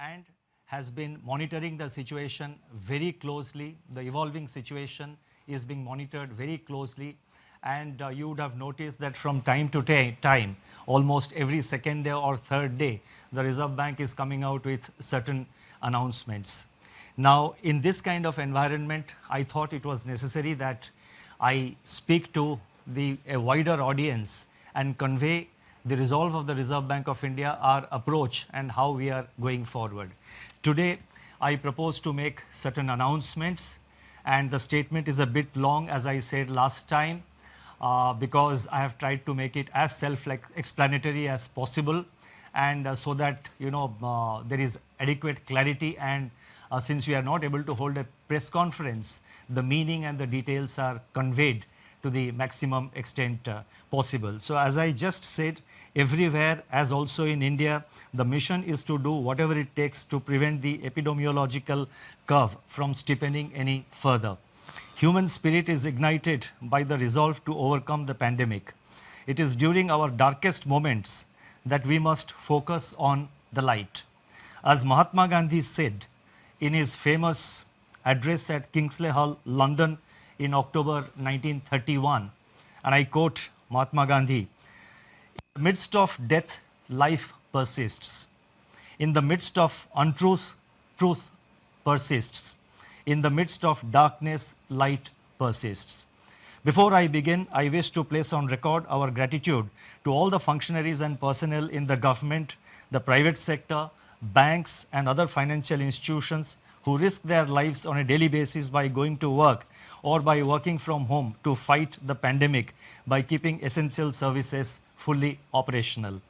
and has been monitoring the situation very closely. The evolving situation is being monitored very closely, and you would have noticed that from time to time, almost every second day or third day, the Reserve Bank is coming out with certain announcements. Now, in this kind of environment, I thought it was necessary that I speak to a wider audience and convey the resolve of the Reserve Bank of India, our approach, and how we are going forward. Today, I propose to make certain announcements, and the statement is a bit long, as I said last time, because I have tried to make it as self-explanatory as possible, and so that there is adequate clarity, and since we are not able to hold a press conference, the meaning and the details are conveyed to the maximum extent possible. So as I just said, everywhere, as also in India, the mission is to do whatever it takes to prevent the epidemiological curve from steepening any further. Human spirit is ignited by the resolve to overcome the pandemic. It is during our darkest moments that we must focus on the light. As Mahatma Gandhi said in his famous address at Kingsley Hall, London, in October 1931, and I quote Mahatma Gandhi, "In the midst of death, life persists. In the midst of untruth, truth persists. In the midst of darkness, light persists." Before I begin, I wish to place on record our gratitude to all the functionaries and personnel in the government, the private sector, banks, and other financial institutions who risk their lives on a daily basis by going to work or by working from home to fight the pandemic by keeping essential services fully operational.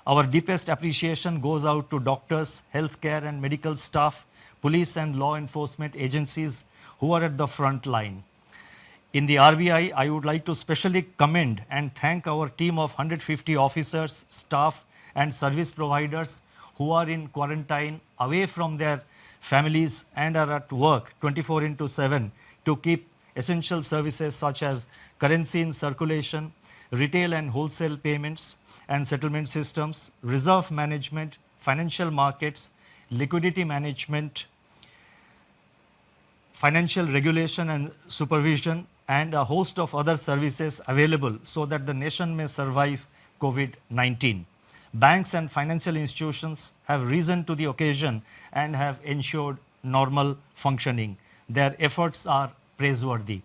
Our deepest appreciation goes out to doctors, healthcare and medical staff, police and law enforcement agencies who are at the front line. In the RBI, I would like to specially commend and thank our team of 150 officers, staff and service providers who are in quarantine away from their families and are at work 24/7 to keep essential services such as currency in circulation, retail and wholesale payments and settlement systems, reserve management, financial markets, liquidity management, financial regulation and supervision, and a host of other services available so that the nation may survive COVID-19. Banks and financial institutions have risen to the occasion and have ensured normal functioning. Their efforts are praiseworthy.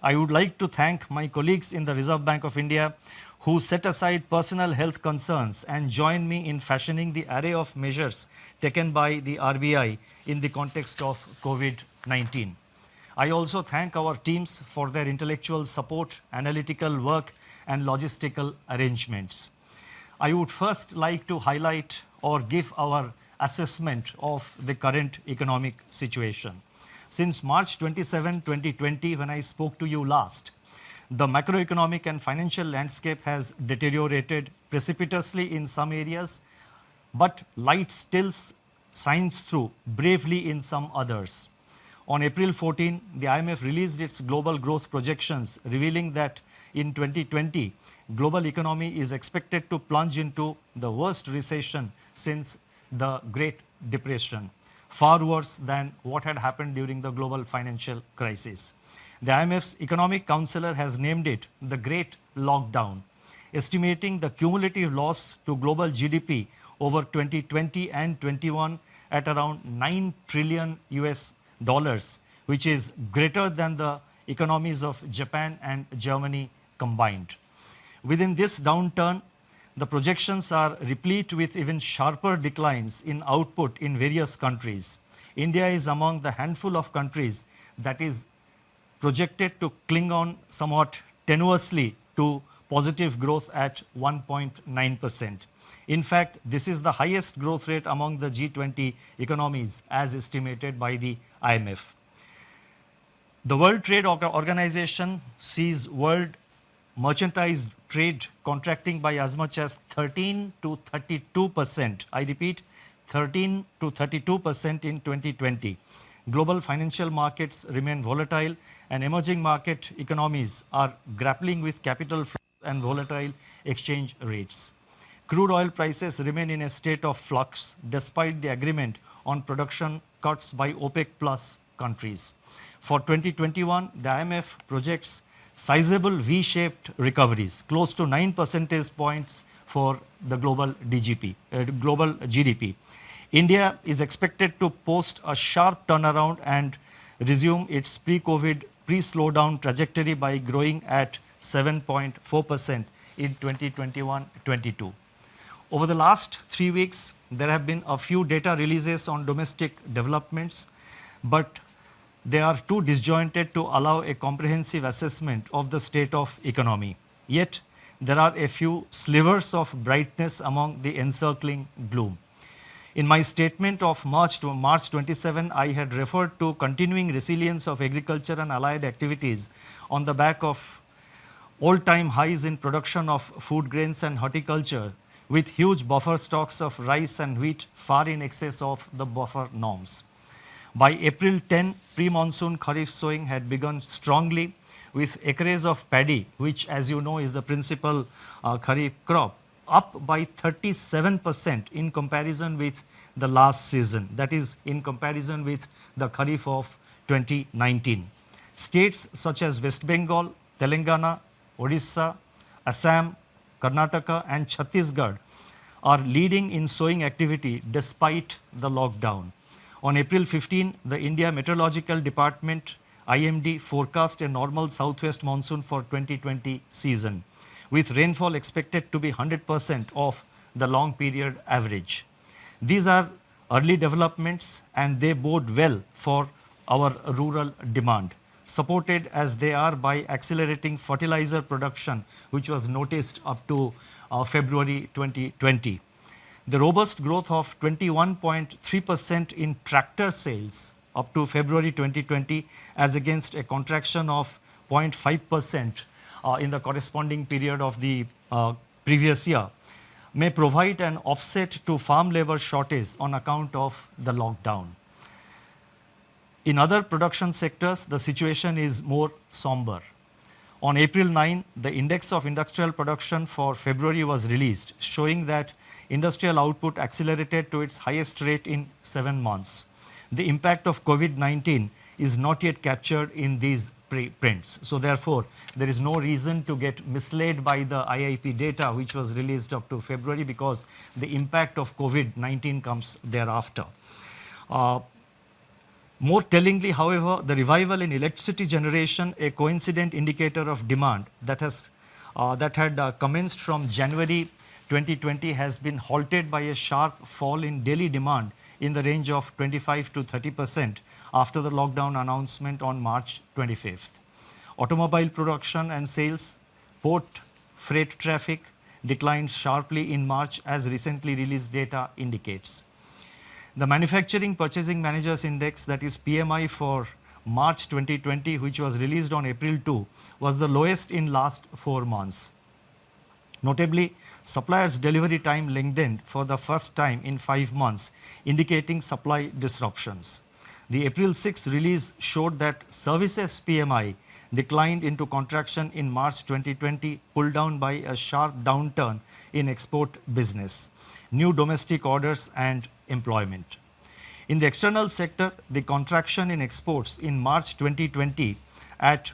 I would like to thank my colleagues in the Reserve Bank of India who set aside personal health concerns and joined me in fashioning the array of measures taken by the RBI in the context of COVID-19. I also thank our teams for their intellectual support, analytical work, and logistical arrangements. I would first like to highlight or give our assessment of the current economic situation. Since March 27, 2020, when I spoke to you last, the macroeconomic and financial landscape has deteriorated precipitously in some areas, but light still shines through bravely in some others. On April 14, the IMF released its global growth projections, revealing that in 2020, global economy is expected to plunge into the worst recession since the Great Depression, far worse than what had happened during the global financial crisis. The IMF's economic counselor has named it the Great Lockdown, estimating the cumulative loss to global GDP over 2020 and 21 at around $9 trillion US dollars, which is greater than the economies of Japan and Germany combined. Within this downturn, the projections are replete with even sharper declines in output in various countries. India is among the handful of countries that is projected to cling on somewhat tenuously to positive growth at 1.9%. In fact, this is the highest growth rate among the G20 economies as estimated by the IMF. The World Trade Organization sees world merchandise trade contracting by as much as 13 to 32%. I repeat, 13 to 32% in 2020. Global financial markets remain volatile and emerging market economies are grappling with capital flows and volatile exchange rates. Crude oil prices remain in a state of flux despite the agreement on production cuts by OPEC plus countries. For 2021, the IMF projects sizable V-shaped recoveries, close to 9 percentage points for the global GDP. India is expected to post a sharp turnaround and resume its pre-COVID, pre-slowdown trajectory by growing at 7.4% in 2021-22. Over the last 3 weeks, there have been a few data releases on domestic developments, but they are too disjointed to allow a comprehensive assessment of the state of economy. Yet, there are a few slivers of brightness among the encircling gloom. In my statement of March 27, I had referred to continuing resilience of agriculture and allied activities on the back of all-time highs in production of food grains and horticulture, with huge buffer stocks of rice and wheat far in excess of the buffer norms. By April 10, pre-monsoon kharif sowing had begun strongly, with acreage of paddy, which as you know is the principal kharif crop, up by 37% in comparison with the last season, that is in comparison with the kharif of 2019. States such as West Bengal, Telangana, Odisha, Assam, Karnataka and Chhattisgarh are leading in sowing activity despite the lockdown. On April 15, the India Meteorological Department IMD forecast a normal southwest monsoon for 2020 season, with rainfall expected to be 100% of the long period average. These are early developments and they bode well for our rural demand, supported as they are by accelerating fertilizer production, which was noticed up to February 2020. The robust growth of 21.3% in tractor sales up to February 2020 as against a contraction of 0.5% in the corresponding period of the previous year may provide an offset to farm labor shortage on account of the lockdown. In other production sectors, the situation is more somber. On April 9, the Index of Industrial Production for February was released, showing that industrial output accelerated to its highest rate in 7 months. The impact of COVID-19 is not yet captured in these prints. So therefore, there is no reason to get misled by the IIP data which was released up to February, because the impact of COVID-19 comes thereafter. More tellingly, however, the revival in electricity generation, a coincident indicator of demand that had commenced from January 2020, has been halted by a sharp fall in daily demand in the range of 25 to 30% after the lockdown announcement on March 25th. Automobile production and sales, port freight traffic declined sharply in March, as recently released data indicates. The Manufacturing Purchasing Managers Index, that is PMI for March 2020, which was released on April 2, was the lowest in last 4 months. Notably, suppliers' delivery time lengthened for the first time in 5 months, indicating supply disruptions. The April 6 release showed that services PMI declined into contraction in March 2020, pulled down by a sharp downturn in export business, new domestic orders and employment. In the external sector, the contraction in exports in March 2020 at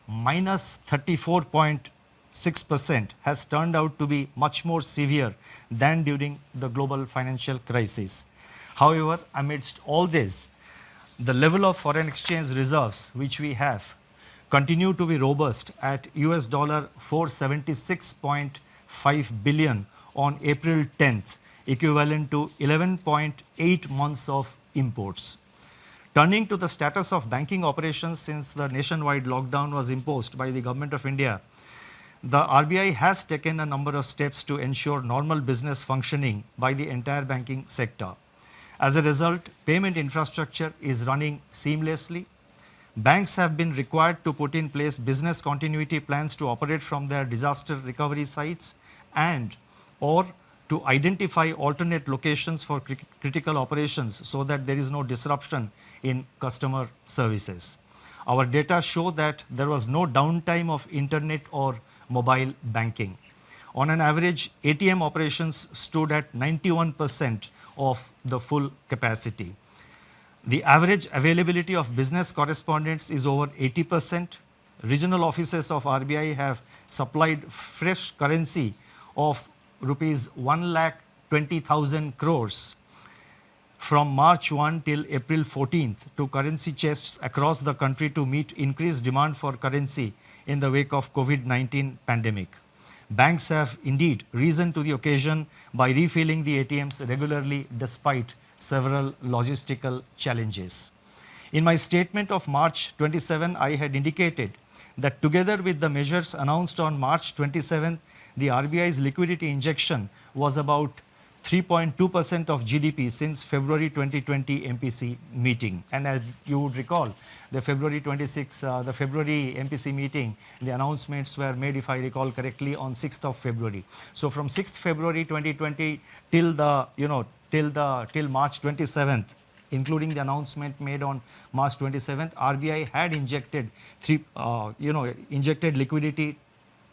minus 34.6% has turned out to be much more severe than during the global financial crisis. However, amidst all this, the level of foreign exchange reserves which we have continue to be robust at US dollar $476.5 billion on April 10th, equivalent to 11.8 months of imports. Turning to the status of banking operations since the nationwide lockdown was imposed by the Government of India, the RBI has taken a number of steps to ensure normal business functioning by the entire banking sector. As a result, payment infrastructure is running seamlessly. Banks have been required to put in place business continuity plans to operate from their disaster recovery sites and or to identify alternate locations for critical operations so that there is no disruption in customer services. Our data show that there was no downtime of internet or mobile banking. On an average, ATM operations stood at 91% of the full capacity. The average availability of business correspondents is over 80%. Regional offices of RBI have supplied fresh currency of rupees 1,20,000 crores from March 1 till April 14th to currency chests across the country to meet increased demand for currency in the wake of COVID-19 pandemic. Banks have indeed risen to the occasion by refilling the ATMs regularly despite several logistical challenges. In my statement of March 27, I had indicated that together with the measures announced on March 27, the RBI's liquidity injection was about 3.2% of GDP since February 2020 MPC meeting. And as you would recall, the February MPC meeting, the announcements were made, if I recall correctly, on 6th of February. So from 6th February 2020 till March 27th, including the announcement made on March 27th, RBI had injected liquidity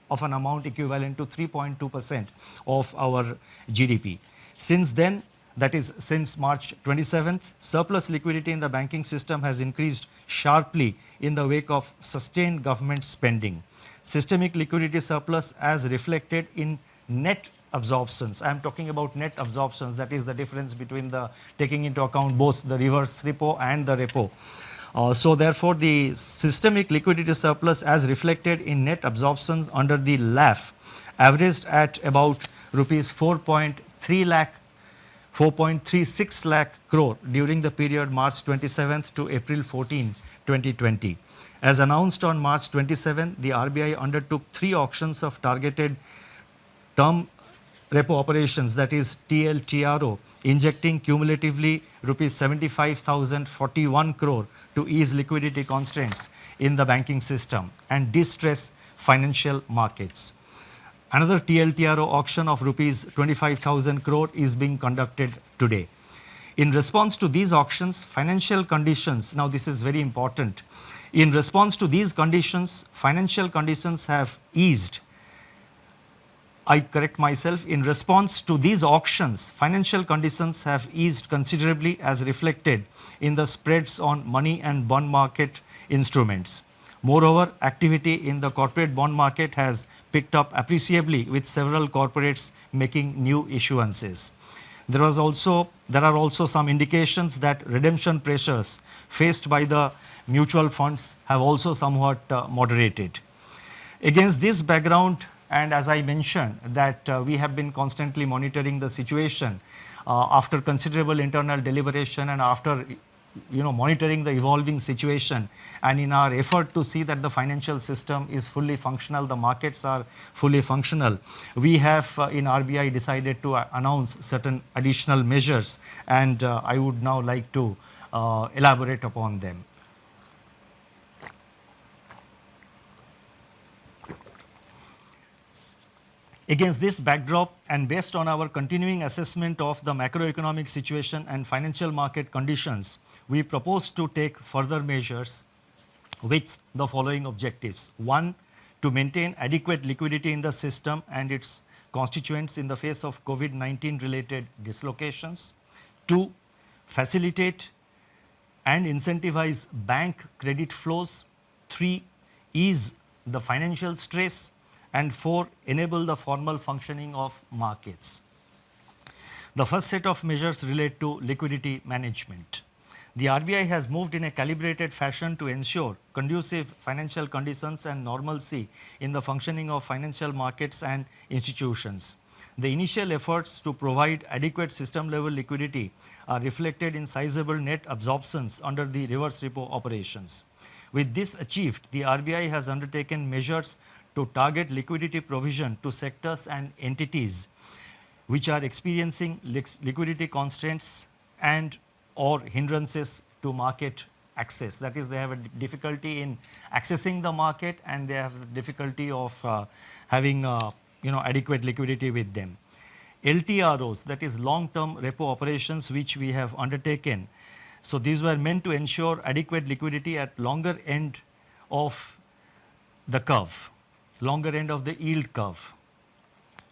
of an amount equivalent to 3.2% of our GDP. Since then, that is since March 27th, surplus liquidity in the banking system has increased sharply in the wake of sustained government spending. Systemic liquidity surplus as reflected in net absorptions. I am talking about net absorptions, that is the difference between the taking into account both the reverse repo and the repo. So therefore, the systemic liquidity surplus as reflected in net absorptions under the LAF averaged at about rupees 4.36 lakh crore during the period March 27th to April 14, 2020. As announced on March 27, the RBI undertook 3 auctions of targeted term repo operations, that is TLTRO, injecting cumulatively rupees 75,041 crore to ease liquidity constraints in the banking system and distress financial markets. Another TLTRO auction of rupees 25,000 crore is being conducted today. In response to these auctions, financial conditions, now this is very important, in response to these conditions, financial conditions have eased. I correct myself, in response to these auctions, financial conditions have eased considerably as reflected in the spreads on money and bond market instruments. Moreover, activity in the corporate bond market has picked up appreciably with several corporates making new issuances. There are also some indications that redemption pressures faced by the mutual funds have also somewhat moderated. Against this background, and as I mentioned that we have been constantly monitoring the situation after considerable internal deliberation and after monitoring the evolving situation, and in our effort to see that the financial system is fully functional, the markets are fully functional, we have in RBI decided to announce certain additional measures, and I would now like to elaborate upon them. Against this backdrop and based on our continuing assessment of the macroeconomic situation and financial market conditions, we propose to take further measures with the following objectives. 1. To maintain adequate liquidity in the system and its constituents in the face of COVID-19 related dislocations. 2. Facilitate and incentivize bank credit flows. 3. Ease the financial stress. And 4. Enable the formal functioning of markets. The first set of measures relate to liquidity management. The RBI has moved in a calibrated fashion to ensure conducive financial conditions and normalcy in the functioning of financial markets and institutions. The initial efforts to provide adequate system level liquidity are reflected in sizable net absorptions under the reverse repo operations. With this achieved, the RBI has undertaken measures to target liquidity provision to sectors and entities which are experiencing liquidity constraints and or hindrances to market access. That is, they have a difficulty in accessing the market and they have difficulty of having adequate liquidity with them. LTROs, that is long-term repo operations, which we have undertaken. So these were meant to ensure adequate liquidity at longer end of the curve, longer end of the yield curve.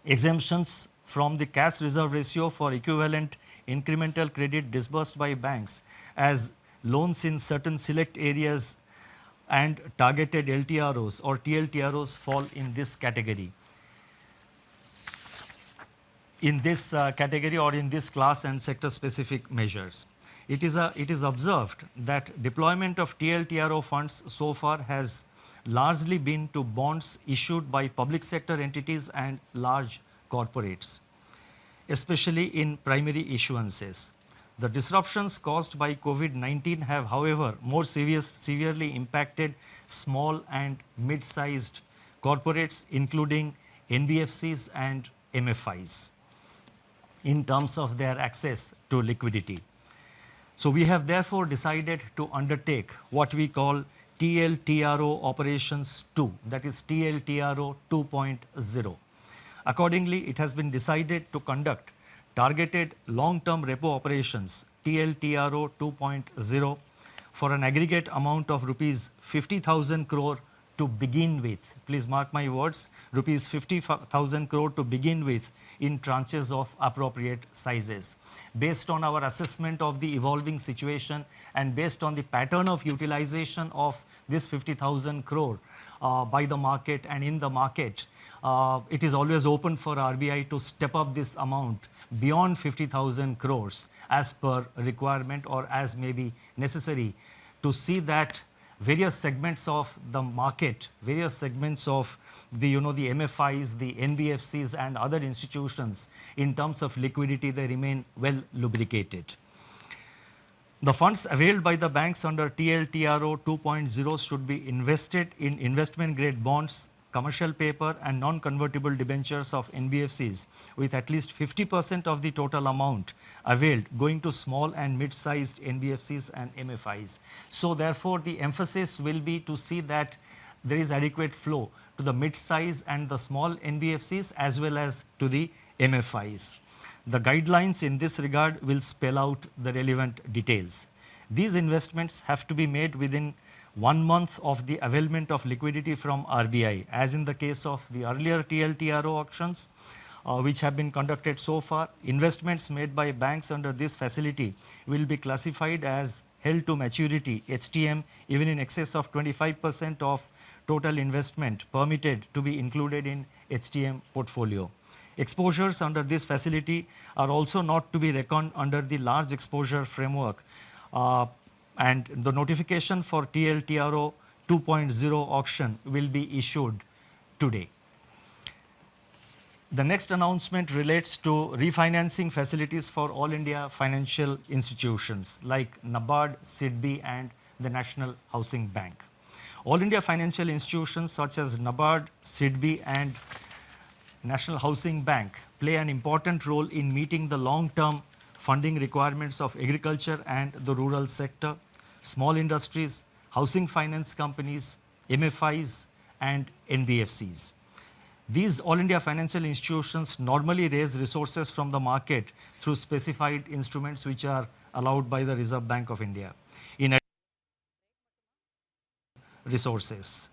Exemptions from the cash reserve ratio for equivalent incremental credit disbursed by banks as loans in certain select areas and targeted LTROs or TLTROs fall in this category. In this category or in this class and sector specific measures. It is observed that deployment of TLTRO funds so far has largely been to bonds issued by public sector entities and large corporates, especially in primary issuances. The disruptions caused by COVID-19 have, however, more severely impacted small and mid-sized corporates, including NBFCs and MFIs, in terms of their access to liquidity. So we have therefore decided to undertake what we call TLTRO operations 2, that is TLTRO 2.0. Accordingly, it has been decided to conduct targeted long-term repo operations TLTRO 2.0 for an aggregate amount of rupees 50,000 crore to begin with. Please mark my words, rupees 50,000 crore to begin with in tranches of appropriate sizes. Based on our assessment of the evolving situation and based on the pattern of utilization of this 50,000 crore by the market and in the market, it is always open for RBI to step up this amount beyond 50,000 crores as per requirement or as may be necessary to see that various segments of the market, various segments of the, the MFIs, the NBFCs and other institutions in terms of liquidity, they remain well lubricated. The funds availed by the banks under TLTRO 2.0 should be invested in investment grade bonds, commercial paper and non-convertible debentures of NBFCs with at least 50% of the total amount availed going to small and mid-sized NBFCs and MFIs. So therefore, the emphasis will be to see that there is adequate flow to the mid-size and the small NBFCs as well as to the MFIs. The guidelines in this regard will spell out the relevant details. These investments have to be made within 1 month of the availment of liquidity from RBI, as in the case of the earlier TLTRO auctions, which have been conducted so far. Investments made by banks under this facility will be classified as held to maturity, HTM, even in excess of 25% of total investment permitted to be included in HTM portfolio. Exposures under this facility are also not to be reckoned under the large exposure framework, and the notification for TLTRO 2.0 auction will be issued today. The next announcement relates to refinancing facilities for all India financial institutions like NABARD, SIDBI and the National Housing Bank. All India financial institutions such as NABARD, SIDBI and National Housing Bank play an important role in meeting the long-term funding requirements of agriculture and the rural sector, small industries, housing finance companies, MFIs and NBFCs. These all India financial institutions normally raise resources from the market through specified instruments which are allowed by the Reserve Bank of India. In resources.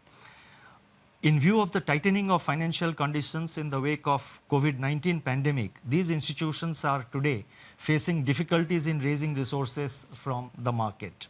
In view of the tightening of financial conditions in the wake of COVID-19 pandemic, these institutions are today facing difficulties in raising resources from the market.